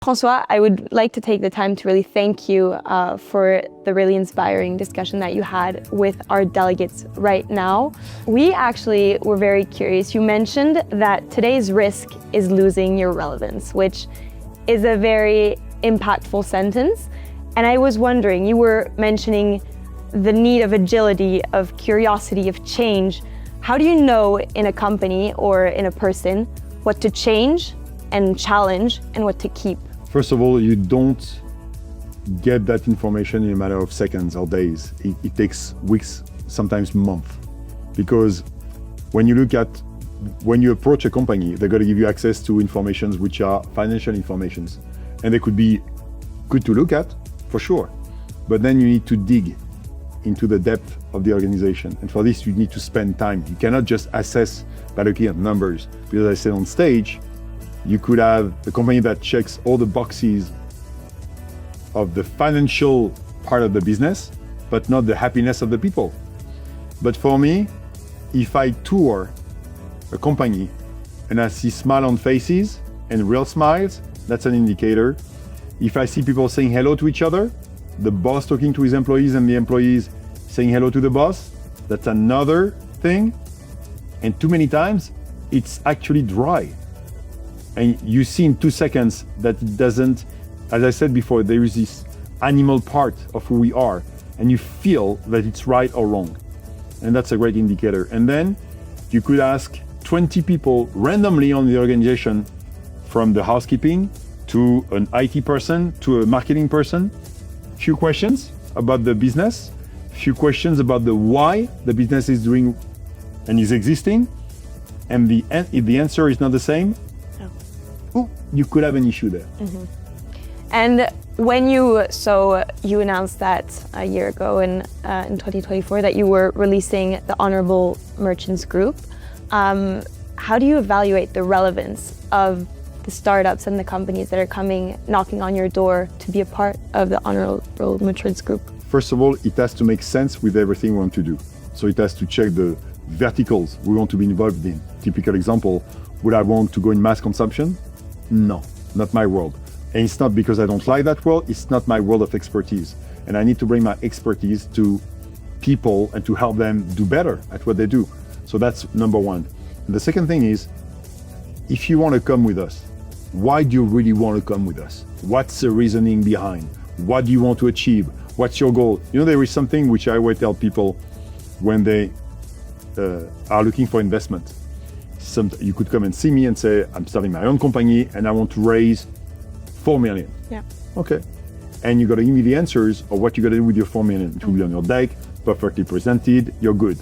François, I would like to take the time to really thank you for the really inspiring discussion that you had with our delegates right now. We actually were very curious. You mentioned that today's risk is losing your relevance, which is a very impactful sentence. And I was wondering, you were mentioning the need of agility, of curiosity, of change. How do you know in a company or in a person what to change and challenge and what to keep? First of all, you don't get that information in a matter of seconds or days. It takes weeks, sometimes months. Because when you approach a company, they're going to give you access to information which are financial informations. And they could be good to look at, for sure. But then you need to dig into the depth of the organization. And for this, you need to spend time. You cannot just assess by looking at numbers. Because as I said on stage, you could have a company that checks all the boxes of the financial part of the business, but not the happiness of the people. But for me, if I tour a company and I see smile on faces and real smiles, that's an indicator. If I see people saying hello to each other, the boss talking to his employees and the employees saying hello to the boss, that's another thing. And too many times, it's actually dry. And you see in 2 seconds that it doesn't, as I said before, there is this animal part of who we are, and you feel that it's right or wrong. And that's a great indicator. And then you could ask 20 people randomly on the organization, from the housekeeping to an IT person to a marketing person, few questions about the business, few questions about the why the business is doing and is existing. And if the answer is not the same, you could have an issue there. Mm-hmm. And when you announced that a year ago in 2024 that you were releasing the Honorable Merchants Group, how do you evaluate the relevance of the startups and the companies that are knocking on your door to be a part of the Honorable Merchants Group? First of all, it has to make sense with everything we want to do. So it has to check the verticals we want to be involved in. Typical example, would I want to go in mass consumption? No, not my world. And it's not because I don't like that world, it's not my world of expertise. And I need to bring my expertise to people and to help them do better at what they do. So that's number one. And the second thing is, if you want to come with us, why do you really want to come with us? What's the reasoning behind? What do you want to achieve? What's your goal? You know, there is something which I always tell people when they are looking for investment. You could come and see me and say, I'm starting my own company and I want to raise 4 million. Yeah. Okay. And you got to give me the answers of what you got to do with your 4 million. It will be on your deck, perfectly presented, you're good.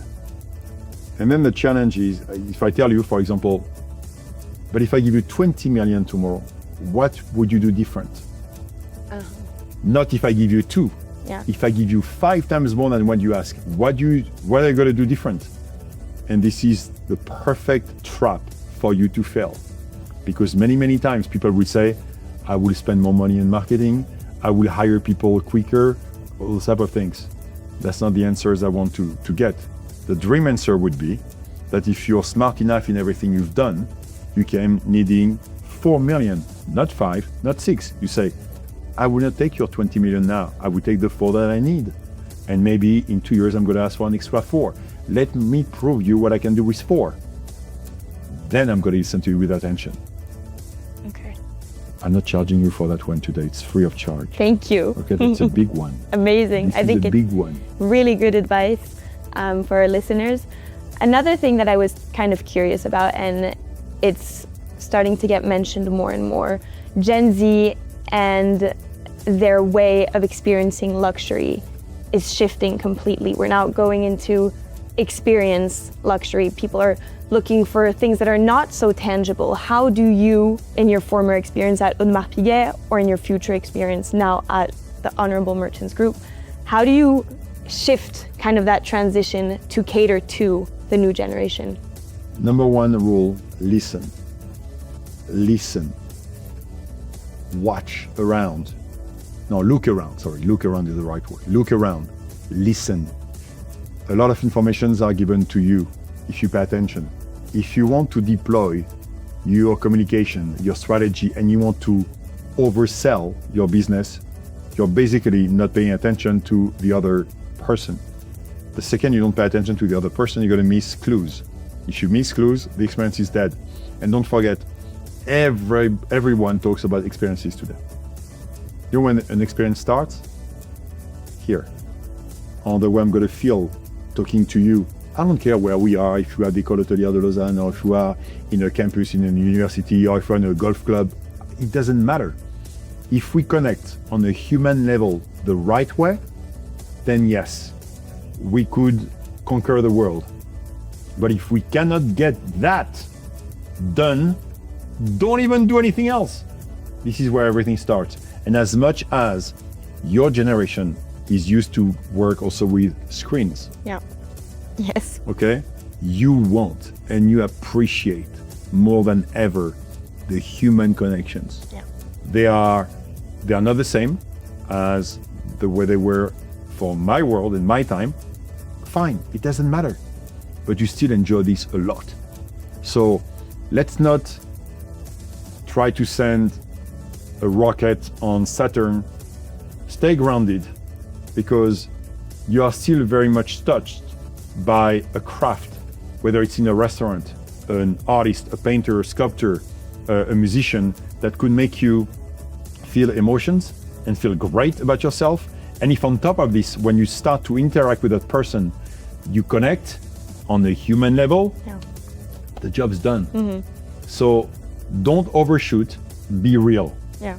And then the challenge is, if I tell you, for example, but if I give you 20 million tomorrow, what would you do different? Not if I give you 2. Yeah. If I give you 5 times more than what you ask, what are you going to do different? And this is the perfect trap for you to fail. Because many times people will say, I will spend more money in marketing, I will hire people quicker, all those type of things. That's not the answers I want to get. The dream answer would be that if you're smart enough in everything you've done, you came needing 4 million, not 5, not 6. You say, I will not take your 20 million now, I will take the 4 that I need. And maybe in 2 years, I'm going to ask for an extra 4. Let me prove you what I can do with 4. Then I'm going to listen to you with attention. Okay. I'm not charging you for that one today. It's free of charge. Thank you. Okay, that's a big one. Amazing. I think it's a big one. Really good advice for our listeners. Another thing that I was kind of curious about, and it's starting to get mentioned more and more, Gen Z and their way of experiencing luxury is shifting completely. We're now going into experience luxury. People are looking for things that are not so tangible. How do you, in your former experience at Audemars Piguet or in your future experience now at the Honorable Merchants Group, how do you shift kind of that transition to cater to the new generation? Number one rule, listen. Listen. Watch around. No, look around. Sorry, look around is the right word. Look around. Listen. A lot of informations are given to you if you pay attention. If you want to deploy your communication, your strategy, and you want to oversell your business, you're basically not paying attention to the other person. The second you don't pay attention to the other person, you're going to miss clues. If you miss clues, the experience is dead. And don't forget, everyone talks about experiences today. You know when an experience starts? Here. On the way I'm going to feel talking to you. I don't care where we are, if you are at the École Hôtelière de Lausanne, or if you are in a campus in a university, or if you're in a golf club. It doesn't matter. If we connect on a human level the right way, then yes, we could conquer the world. But if we cannot get that done, don't even do anything else. This is where everything starts. And as much as your generation is used to work also with screens. Yeah. Yes. Okay? You want and you appreciate more than ever the human connections. Yeah. They are not the same as the way they were for my world in my time. Fine, it doesn't matter. But you still enjoy this a lot. So let's not try to send a rocket on Saturn. Stay grounded, because you are still very much touched by a craft, whether it's in a restaurant, an artist, a painter, a sculptor, a musician, that could make you feel emotions and feel great about yourself. And if on top of this, when you start to interact with that person, you connect on a human level, the job's done. Mm-hmm. So don't overshoot, be real. Yeah.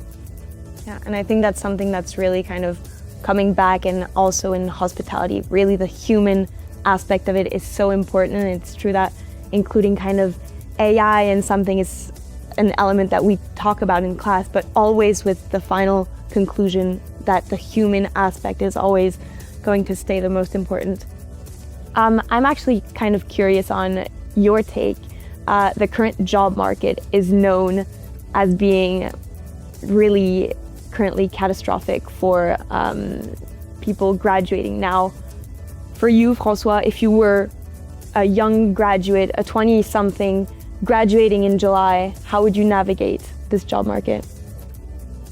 Yeah. And I think that's something that's really kind of coming back, and also in hospitality, really the human aspect of it is so important. And it's true that including kind of AI and something is an element that we talk about in class, but always with the final conclusion that the human aspect is always going to stay the most important. I'm actually kind of curious on your take. The current job market is known as being really currently catastrophic for people graduating now. For you, François, if you were a young graduate, a 20-something graduating in July, how would you navigate this job market?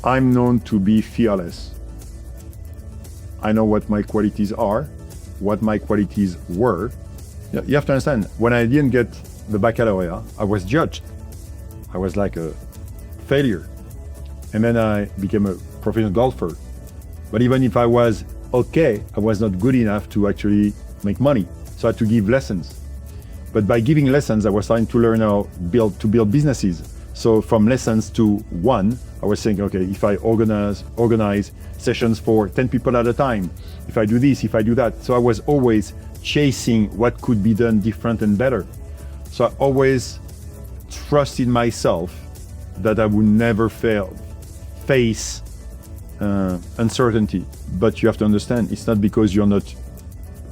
I'm known to be fearless. I know what my qualities are, what my qualities were. You have to understand, when I didn't get the baccalaureate, I was judged. I was like a failure. And then I became a professional golfer. But even if I was okay, I was not good enough to actually make money. So I had to give lessons. But by giving lessons, I was starting to learn how to build businesses. So from lessons to one, I was saying, okay, if I organize sessions for 10 people at a time, if I do this, if I do that. So I was always chasing what could be done different and better. So I always trusted myself that I would never face uncertainty. But you have to understand, it's not because you're not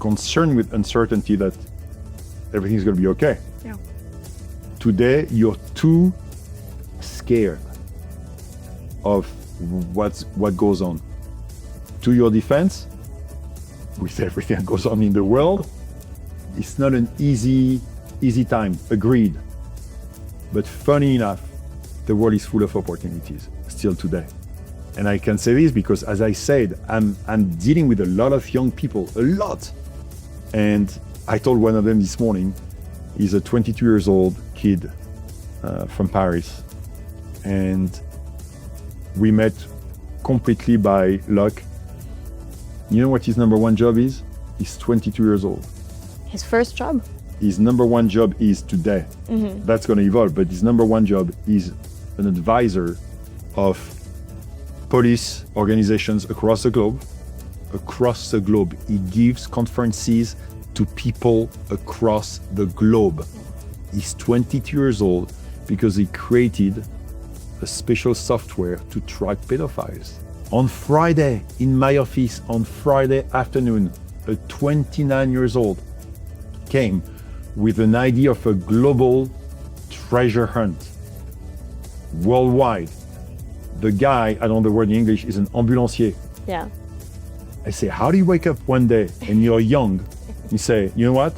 concerned with uncertainty that everything's going to be okay. Yeah. Today, you're too scared of what goes on. To your defense, with everything that goes on in the world, it's not an easy time, agreed. But funny enough, the world is full of opportunities still today. And I can say this because, as I said, I'm dealing with a lot of young people, a lot. And I told one of them this morning, he's a 22 years old kid from Paris. And we met completely by luck. You know what his number one job is? He's 22 years old. His first job? His number one job is today. Mm-hmm. That's going to evolve, but his number one job is an advisor of police organizations across the globe. Across the globe. He gives conferences to people across the globe. He's 22 years old because he created a special software to track pedophiles. On Friday, in my office, on Friday afternoon, a 29 years old came with an idea of a global treasure hunt worldwide. The guy, I don't know the word in English, is an ambulancier. Yeah. I say, how do you wake up one day and you're young? You say, you know what?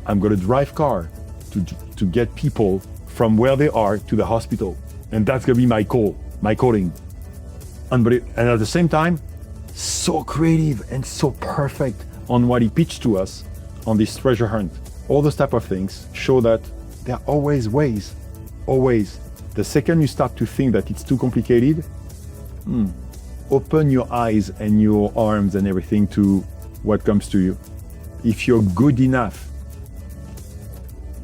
I'm going to drive car to get people from where they are to the hospital. And that's going to be my calling. unbelievable. And at the same time, so creative and so perfect on what he pitched to us on this treasure hunt. All those type of things show that there are always ways, always. The second you start to think that it's too complicated, open your eyes and your arms and everything to what comes to you. If you're good enough,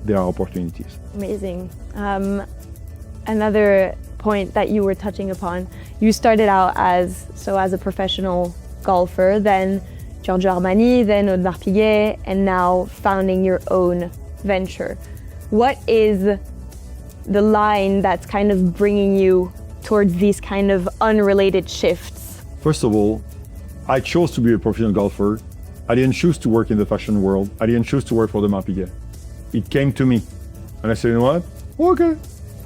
there are opportunities. Amazing. Another point that you were touching upon, you started out as a professional golfer, then Giorgio Armani, then Audemars Piguet, and now founding your own venture. What is the line that's kind of bringing you towards these kind of unrelated shifts? First of all, I chose to be a professional golfer. I didn't choose to work in the fashion world. I didn't choose to work for Audemars Piguet. It came to me. And I said, you know what? Okay,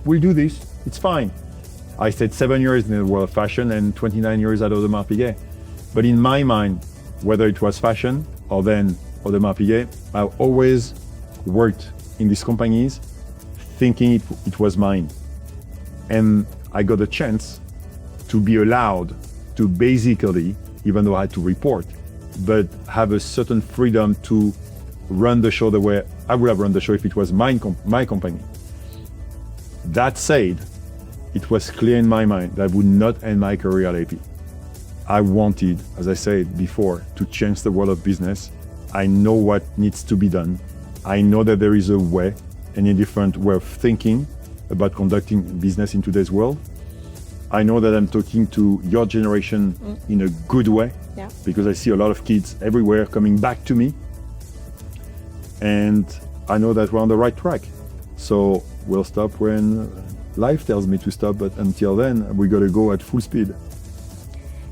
we'll do this. It's fine. I stayed 7 years in the world of fashion and 29 years at Audemars Piguet. But in my mind, whether it was fashion or then Audemars Piguet, I always worked in these companies thinking it was mine. And I got a chance to be allowed to basically, even though I had to report, but have a certain freedom to run the show the way I would have run the show if it was my company. That said, it was clear in my mind that I would not end my career at AP. I wanted, as I said before, to change the world of business. I know what needs to be done. I know that there is a way and a different way of thinking about conducting business in today's world. I know that I'm talking to your generation in a good way, because I see a lot of kids everywhere coming back to me. And I know that we're on the right track. So we'll stop when life tells me to stop, but until then, we gotta go at full speed.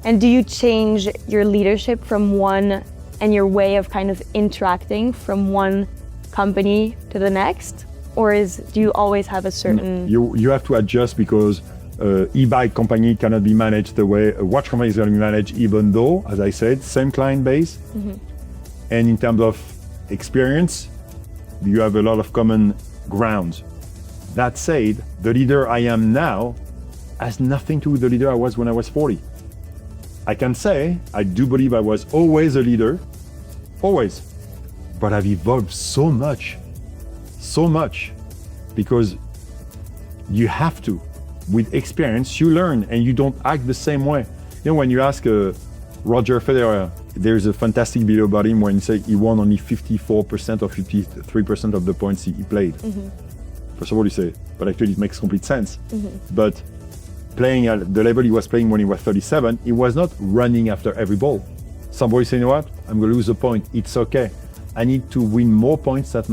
And do you change your leadership from one, and your way of kind of interacting from one company to the next? Or do you always have a certain... You have to adjust, because e-bike company cannot be managed the way a watch company is going to be managed, even though, as I said, same client base. And in terms of experience, you have a lot of common grounds. That said, the leader I am now has nothing to do with the leader I was when I was 40. I can say, I do believe I was always a leader, always. But I've evolved so much, because you have to. With experience, you learn and you don't act the same way. You know, when you ask Roger Federer, there's a fantastic video about him when he said he won only 54% or 53% of the points he played. First of all, you say, but actually it makes complete sense. But playing at the level he was playing when he was 37, he was not running after every ball. Somebody saying, you know what, I'm going to lose a point. It's okay. I need to win more points than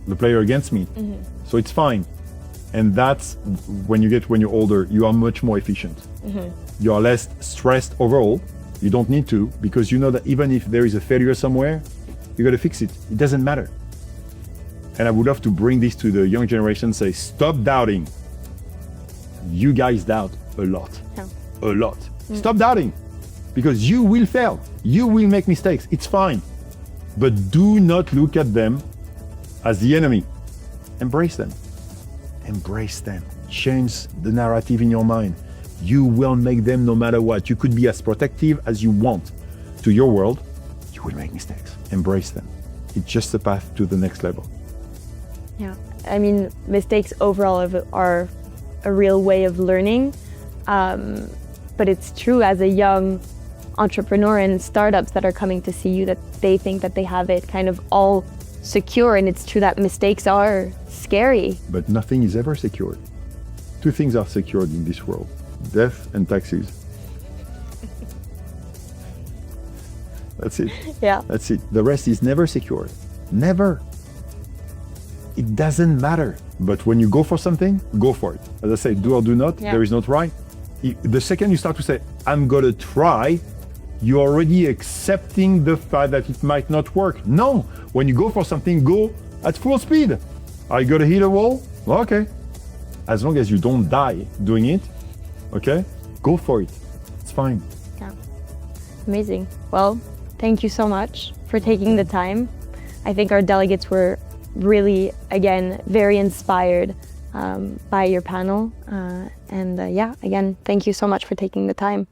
the player against me. So it's fine. And that's when you're older, you are much more efficient. You are less stressed overall. You don't need to, because you know that even if there is a failure somewhere, you got to fix it. It doesn't matter. And I would love to bring this to the young generation, say, stop doubting. You guys doubt a lot, a lot. Stop doubting, because you will fail. You will make mistakes. It's fine. But do not look at them as the enemy. Embrace them. Embrace them. Change the narrative in your mind. You will make them no matter what. You could be as protective as you want to your world. You will make mistakes. Embrace them. It's just a path to the next level. Yeah, I mean, mistakes overall are a real way of learning. But it's true, as a young entrepreneur and startups that are coming to see you, that they think that they have it kind of all secure, and it's true that mistakes are scary. But nothing is ever secured. Two things are secured in this world: death and taxes. That's it. Yeah. That's it. The rest is never secured. Never. It doesn't matter. But when you go for something, go for it. As I say, do or do not, there is no try. The second you start to say, I'm gonna try, you're already accepting the fact that it might not work. No, when you go for something, go at full speed. I gotta hit a wall? Okay. As long as you don't die doing it, okay, go for it. It's fine. Yeah. Amazing. Well, thank you so much for taking the time. I think our delegates were really, again, very inspired by your panel. Again, thank you so much for taking the time.